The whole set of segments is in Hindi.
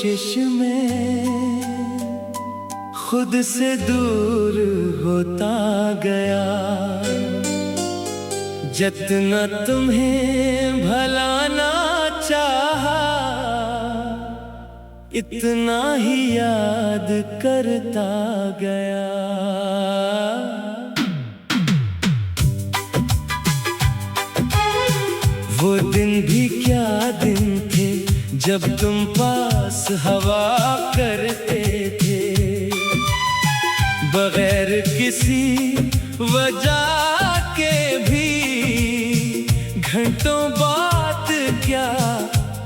कोशिश में खुद से दूर होता गया। जितना तुम्हें भलाना चाहा इतना ही याद करता गया। वो दिन भी क्या दिन थे जब तुम पास हवा करते थे, बगैर किसी वजह के भी घंटों बात क्या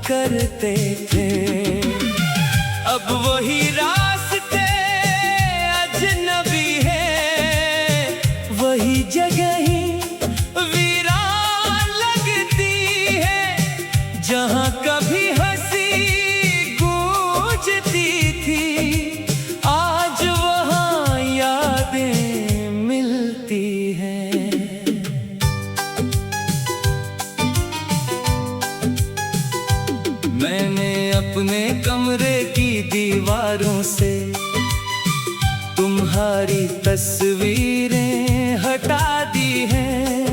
करते थे। अब वही रास्ते अजनबी है, वही जगह ही वीरान लगती है। जहाँ कभी हंसी गूंजती थी आज वहाँ यादें मिलती हैं। मैंने अपने कमरे की दीवारों से तुम्हारी तस्वीरें हटा दी हैं,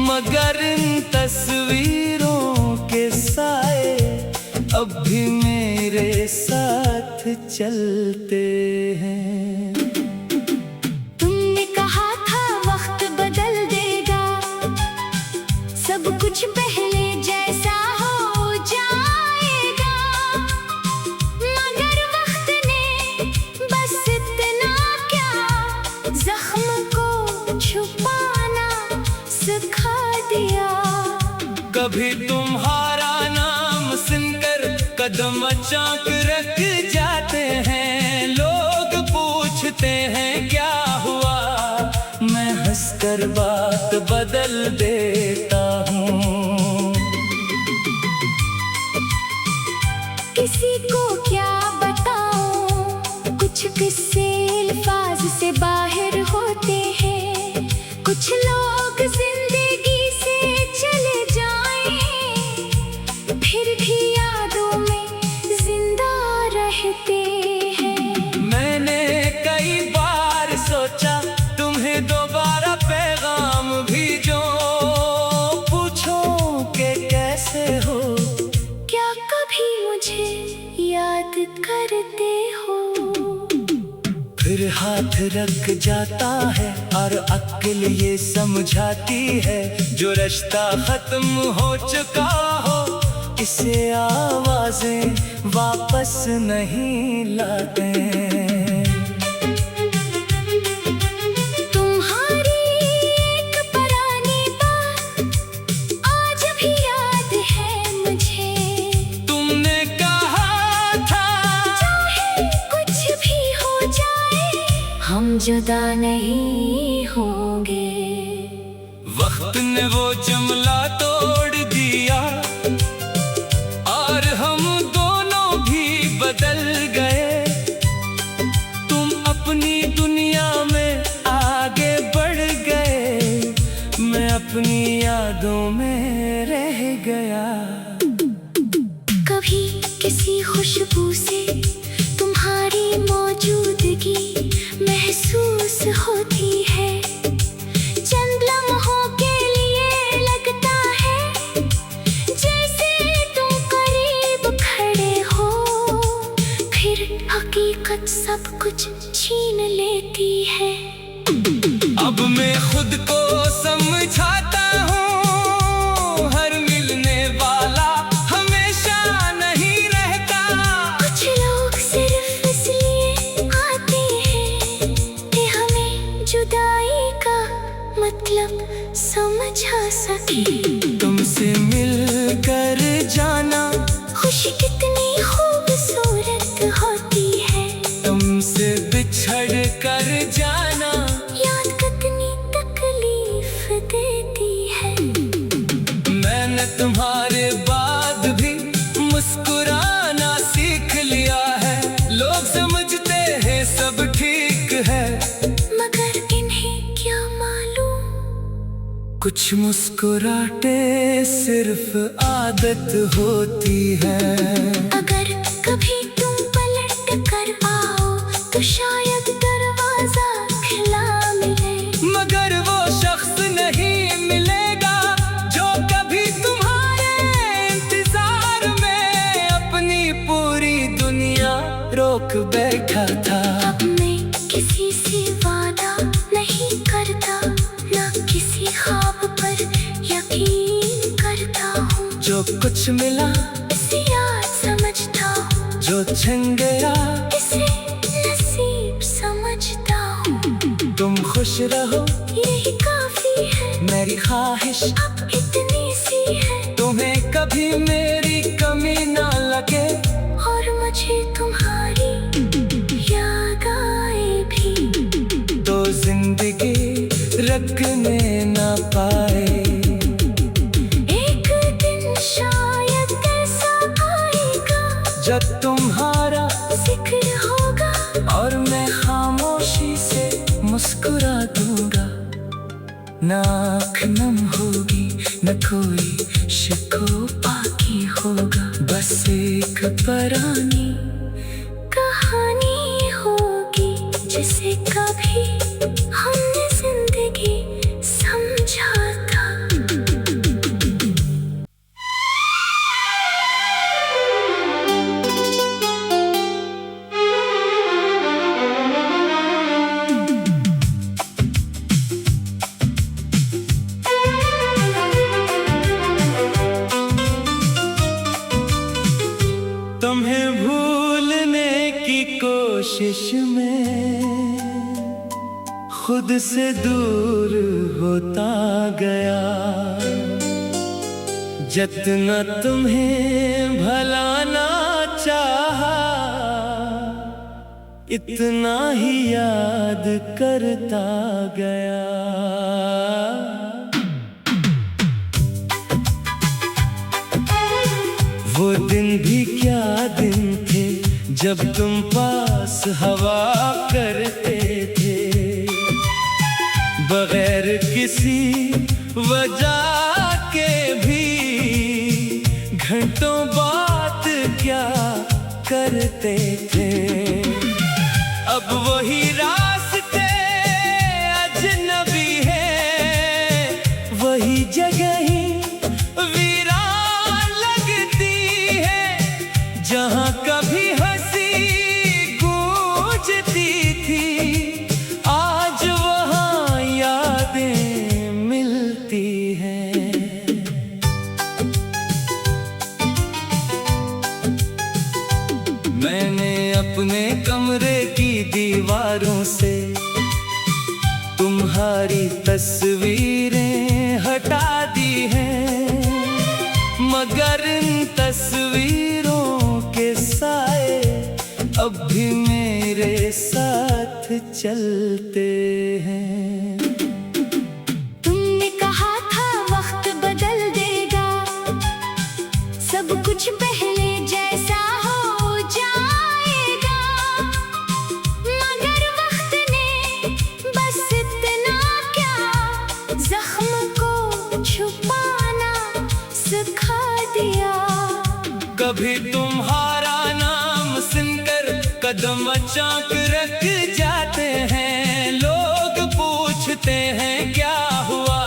मगर इन तस्वीरों के साए अब भी मेरे साथ चलते हैं। तुमने कहा था वक्त बदल देगा, सब कुछ पहले जैसा हो जाएगा, मगर वक्त ने बस इतना क्या जख्म को छुपाना सिखा दिया। कभी तुम्हारा नाम सुनकर कदम अचानक रख जाते हैं, लोग पूछते हैं क्या हुआ, मैं हंसकर बात बदल देता हूँ। किसी को क्या बताऊं, कुछ किस्से अल्फाज से बाहर होते हैं, कुछ लोग जिंदगी से चले जाएं, फिर भी यादों में जिंदा रहते हैं। मैंने कई बार सोचा तुम्हें दोबारा पैगाम भेजूं, पूछूं कि कैसे हो, क्या कभी मुझे याद करते हो। फिर हाथ रख जाता है और अक्ल ये समझाती है, जो रिश्ता खत्म हो चुका हो इसे आवाजें वापस नहीं लाते। तुम्हारी एक पुरानी बात आज भी याद है मुझे। तुमने कहा था चाहे कुछ भी हो जाए हम जुदा नहीं होंगे। वक्त ने वो जुमला तोड़ दिया और हम दोनों भी बदल गए। तुम अपनी दुनिया में आगे बढ़ गए, मैं अपनी यादों में रह गया। कभी किसी खुशबू से तुम्हारी मौजूदगी महसूस होती है, चंद लम्हों के लिए लगता है जैसे तुम करीब खड़े हो, फिर हकीकत सब कुछ छीन लेती है। अब मैं खुद को समझाता हूँ, हर मिलने वाला हमेशा नहीं रहता। कुछ लोग सिर्फ इसलिए आते हैं कि हमें जुदाई का मतलब समझा सके। तुमसे मिलकर जाना खुशी कितनी खूबसूरत होती है, तुमसे बिछड़ कर जाना याद कितनी तकलीफ देती है। मैंने तुम्हारे बाद भी मुस्कुराना सीख लिया है, लोग समझते हैं सब ठीक है, मगर इन्हें क्या मालूम कुछ मुस्कुराहटें सिर्फ आदत होती है। अगर कभी तुम पलट कर आओ तो शायद दरवाजा खिला मिले, मगर वो शख्स नहीं मिलेगा जो कभी तुम्हारे इंतजार में अपनी पूरी दुनिया रोक बैठा था। अब मैं किसी से वादा नहीं करता, ना किसी ख्वाब पर यकीन करता हूँ। जो कुछ मिला इसे याद समझता हूँ, जो छिन गया इसे नसीब समझता हूँ। तुम खुश रहो यही काफी है, मेरी ख्वाहिश अब इतनी सी है। तुम्हें कभी मेरी कमी ना लगे और मुझे तुम्हारी याद आए भी, तो जिंदगी रखने ना पाए। एक दिन शायद ऐसा आएगा जब तुम्हारा जिक्र होगा और मैं खामोशी से मुस्कुरा दूंगा। ना आँख नम होगी, न कोई शिकवा बाकी होगा, बस एक पुरानी कहानी होगी जिसे कभी हमने जिंदगी समझा था। तुम्हें भूलने की कोशिश में खुद से दूर होता गया। जितना तुम्हें भलाना चाहा, इतना ही याद करता गया। वो दिन भी क्या दिन थे जब तुम पास हवा करते थे, बगैर किसी वजह के भी घंटों बात क्या करते थे। अब वही रास्ते अजनबी है, वही जगह ही जहाँ कभी हंसी गूंजती थी, आज वहाँ यादें मिलती हैं। मैंने अपने कमरे की दीवारों से तुम्हारी तस्वीरें हटा दी हैं, मगर इन तस्वीरों के साए अब भी मेरे साथ चलते हैं। तुमने कहा था वक्त बदल देगा, सब कुछ पहले जैसा हो जाएगा, मगर वक्त ने बस इतना क्या जख्म को छुपाना सिखा दिया। कभी तुम्हारा नाम सुनकर कदम अचानक रख जाते हैं, लोग पूछते हैं क्या हुआ,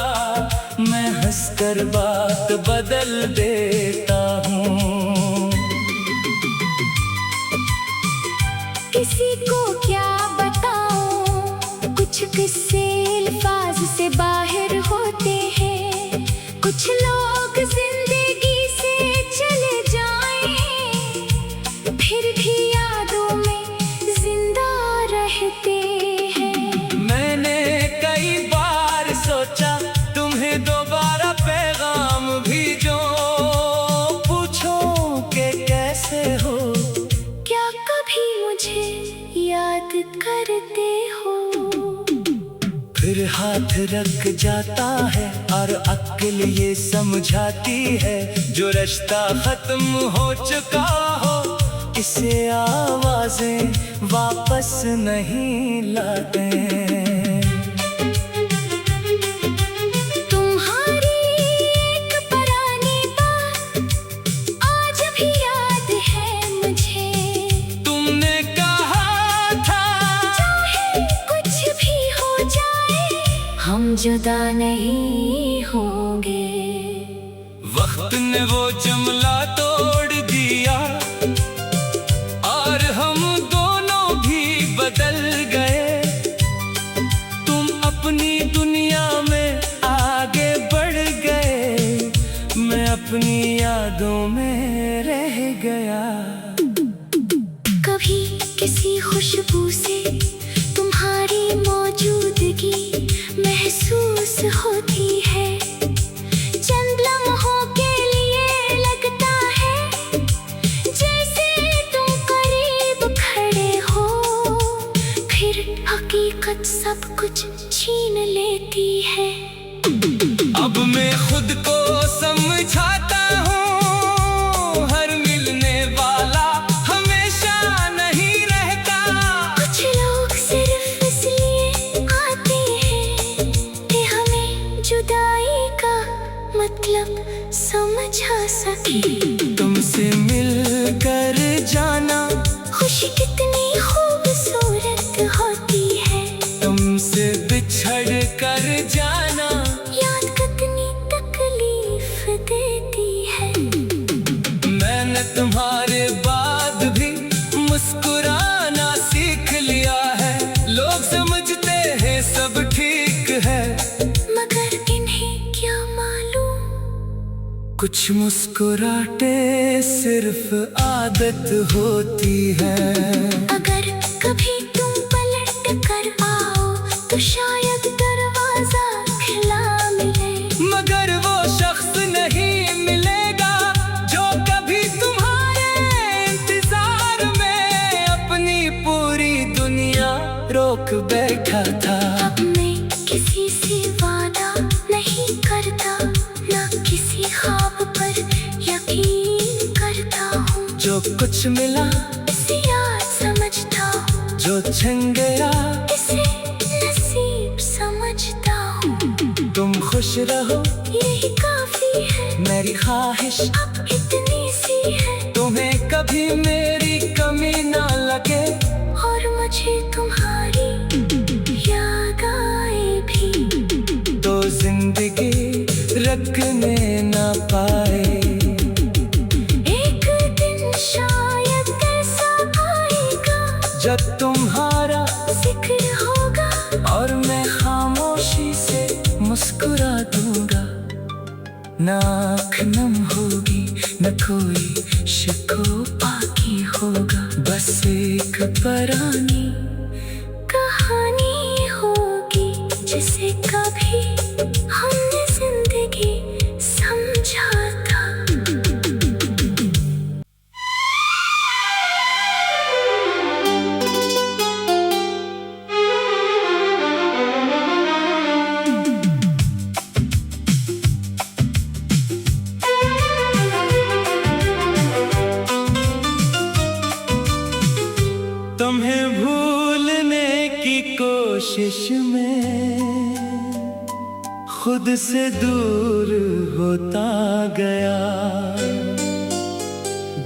मैं हंसकर बात बदल देता हूँ। किसी को क्या बताऊं, कुछ किस्से अल्फाज से बाहर होते हैं, कुछ लोग जिंदगी से चले जाएं, फिर भी यादों में जिंदा रहते हैं। मैंने कई बार सोचा तुम्हें दोबारा पैगाम भेजो, पूछो कि कैसे हो, क्या कभी मुझे याद करते हो। फिर हाथ रख जाता है और अक्ल ये समझाती है, जो रिश्ता खत्म हो चुका हो इसे आवाजें वापस नहीं लाते। तुम्हारी एक पुरानी बात आज भी याद है मुझे, जुदा नहीं होंगे। वक्त ने वो जुमला तोड़ दिया और हम दोनों भी बदल गए। तुम अपनी दुनिया में आगे बढ़ गए, मैं अपनी यादों में रह गया। कभी किसी खुशबू से तुम्हारी मौजूदगी महसूस होती है। चंद लम्हों के लिए लगता है जैसे तुम करीब खड़े हो, फिर हकीकत सब कुछ छीन लेती है। अब मैं खुद को समझाता हूँ, हर मिलने वाला हमेशा नहीं रहता। कुछ लोग सिर्फ इसलिए आते हैं कि हमें जुदाई का मतलब समझा सके। तुमसे मिलकर जाना खुशी कितनी खूबसूरत होती है, तुमसे बिछड़ कर जाना याद कितनी तकलीफ देती है। मैंने तुम्हारे बाद भी मुस्कुराना सीख लिया है। लोग समझते हैं सब ठीक है, मगर इन्हें क्या मालूम, कुछ मुस्कुराहटे सिर्फ आदत होती है। अगर कभी तुम पलट कर आओ तो शायद दरवाजा खुला मिले। मगर वो शख्स नहीं मिलेगा जो कभी तुम्हारे इंतजार में अपनी पूरी दुनिया रोक बैठा था। अब मैं किसी से वादा नहीं करता, ना किसी ख्वाब पर यकीन करता हूँ। जो कुछ मिला इसे याद समझता हूँ, जो छिन गया इसे नसीब समझता हूँ। तुम खुश रहो यही काफी है, मेरी ख्वाहिश अब इतनी सी है। तुम्हें कभी मेरी कमी ना लगे और मुझे तुम्हारी याद आए भी तो जिंदगी रखने ना पाए। एक दिन शायद ऐसा आएगा जब तुम्हारा जिक्र होगा और मैं खामोशी से मुस्कुरा दूंगा। ना आँख नम होगी, न कोई शिको बाकी होगा, बस एक पुरानी कहानी होगी जिसे कभी हमने जिंदगी समझा था। तुम्हें भूलने की कोशिश में खुद से दूर होता गया।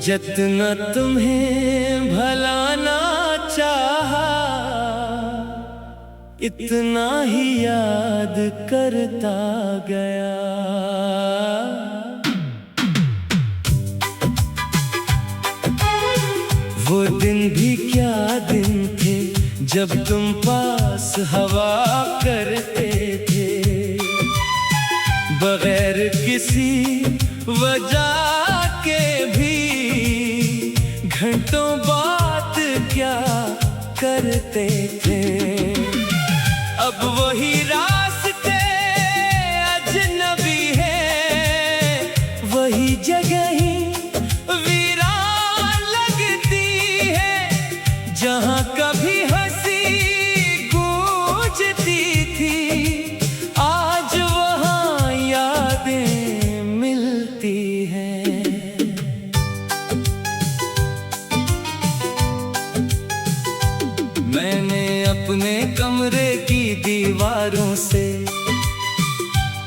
जितना तुम्हें भलाना चाहा, इतना ही याद करता गया। वो दिन भी क्या दिन थे जब तुम पास हवा करते थे, बगैर किसी वजह के भी घंटों बात क्या करते थे। अब वही रास्ते अजनबी है, वही जगह ही वीरान लगती है। जहाँ कभी हंसी गूंजती थी, आज वहाँ यादें मिलती हैं। मैंने अपने कमरे की दीवारों से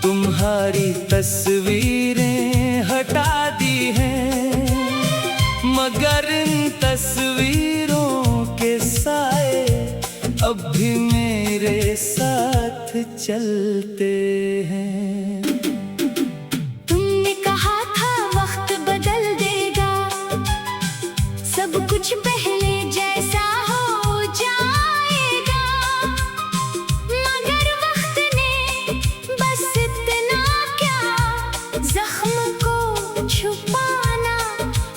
तुम्हारी तस्वीरें हटा दी हैं, मगर इन तस्वीरों के साए अब भी मेरे साथ चलते हैं। तुमने कहा था वक्त बदल देगा, सब कुछ पहले जैसा हो जाएगा, मगर वक्त ने बस इतना क्या जख्म को छुपाना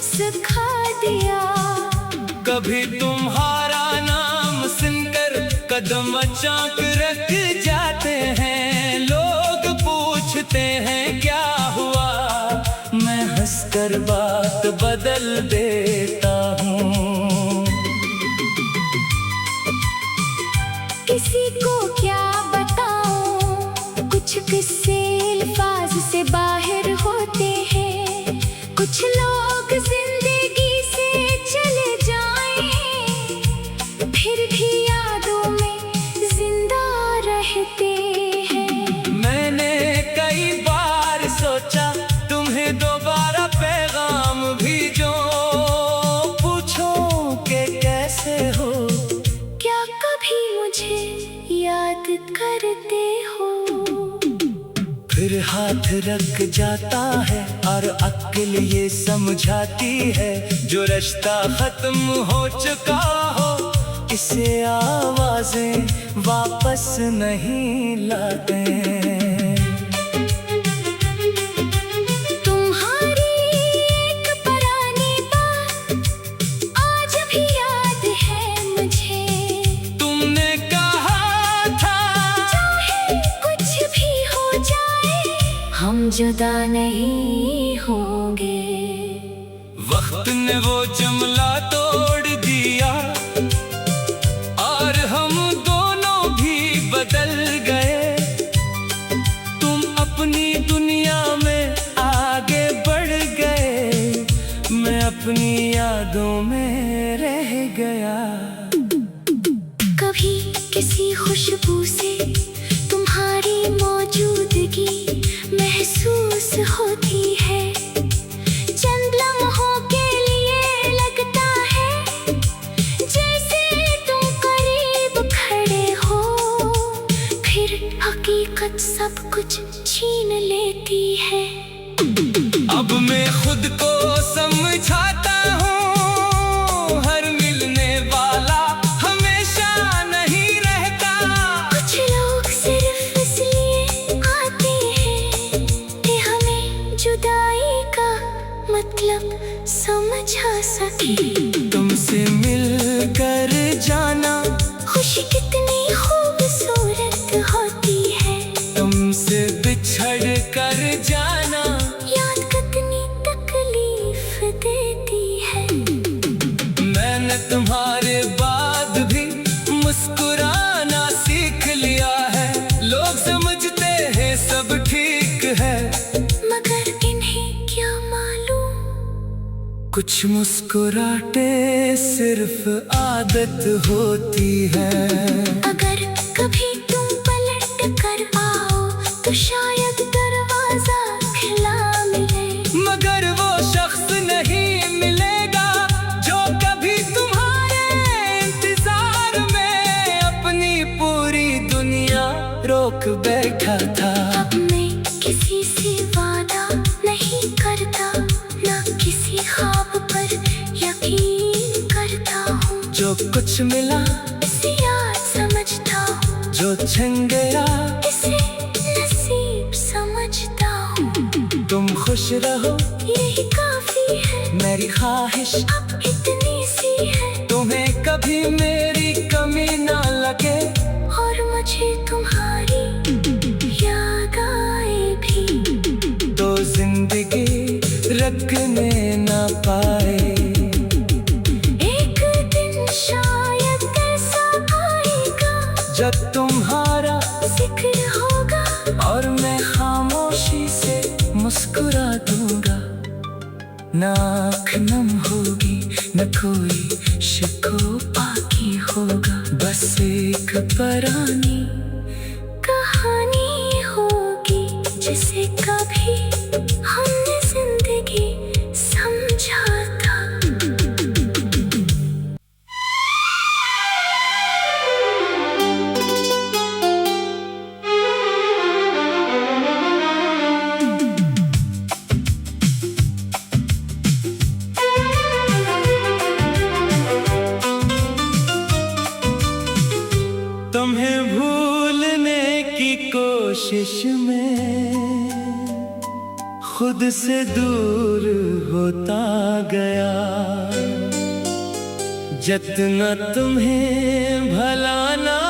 सिखा दिया। कभी तुम्हारा नाम सुनकर कदम अचानक रख जाते हैं, लोग पूछते हैं क्या हुआ, मैं हंसकर बात बदल देता हूँ। किसी को क्या बताऊं, कुछ किस्से अल्फाज से बाहर होते हैं, कुछ लोग जिंदगी से चले जाएं, फिर भी यादों में जिंदा रहते हैं। मैंने कई बार सोचा तुम्हें दोबारा पैगाम भेजो, पूछो कि कैसे हो, क्या कभी मुझे याद करते हो। फिर हाथ रख जाता है और अक्ल ये समझाती है, जो रिश्ता खत्म हो चुका हो इसे आवाजें वापस नहीं लाते। तुम्हारी एक पुरानी बात आज भी याद है मुझे, तुमने कहा था चाहे कुछ भी हो जाए हम जुदा नहीं होंगे। वक्त ने वो जुमला तोड़ दिया और हम दोनों भी बदल गए, तुम अपनी दुनिया में आगे बढ़ गए, मैं अपनी यादों में रह गया। कभी किसी खुशबू से तुम्हारी मौजूदगी महसूस होती है, चंद लम्हों के लिए लगता है जैसे तुम करीब खड़े हो, फिर हकीकत सब कुछ छीन लेती है। अब मैं खुद को समझाता हूँ, हर मिलने वाला हमेशा नहीं रहता, कुछ लोग सिर्फ इसलिए आते हैं कि हमें जुदाई का मतलब समझा सके। तुमसे मिलकर जाना खुशी कितनी खूबसूरत होती है, तुमसे बिछड़ कर जाना याद कितनी तकलीफ देती है। मैंने तुम्हारे बाद भी मुस्कुराना सीख लिया है, लोग समझते हैं सब ठीक है, मगर इन्हें क्या मालूम कुछ मुस्कुराहटे सिर्फ आदत होती है। अगर कभी तुम पलट कर आओ तो शायद दरवाजा खुला मिले, मगर वो शख्स नहीं मिलेगा जो कभी तुम्हारे इंतजार में अपनी पूरी दुनिया रोक बैठा था। अब मैं किसी से वादा नहीं करता, ना किसी ख्वाब पर यकीन करता हूँ, जो कुछ मिला इसे याद समझता हूँ, जो छिन गया इसे नसीब समझता हूँ। तुम खुश रहो यही काफी है, मेरी ख्वाहिश अब इतनी सी है, तुम्हें कभी मेरी कमी ना लगे, और मुझे तुम्हारी याद आए भी तो जिंदगी रखने ना पाए। एक दिन शायद ऐसा आएगा जब तुम्हारा जिक्र होगा और मैं खामोशी से मुस्कुरा दूंगा, ना आँख नम होगी न कोई शिकवा बाकी होगा, बस एक पुरानी कहानी होगी जिसे कभी हमने जिंदगी समझा था। में खुद से दूर होता गया। जितना तुम्हें भला ना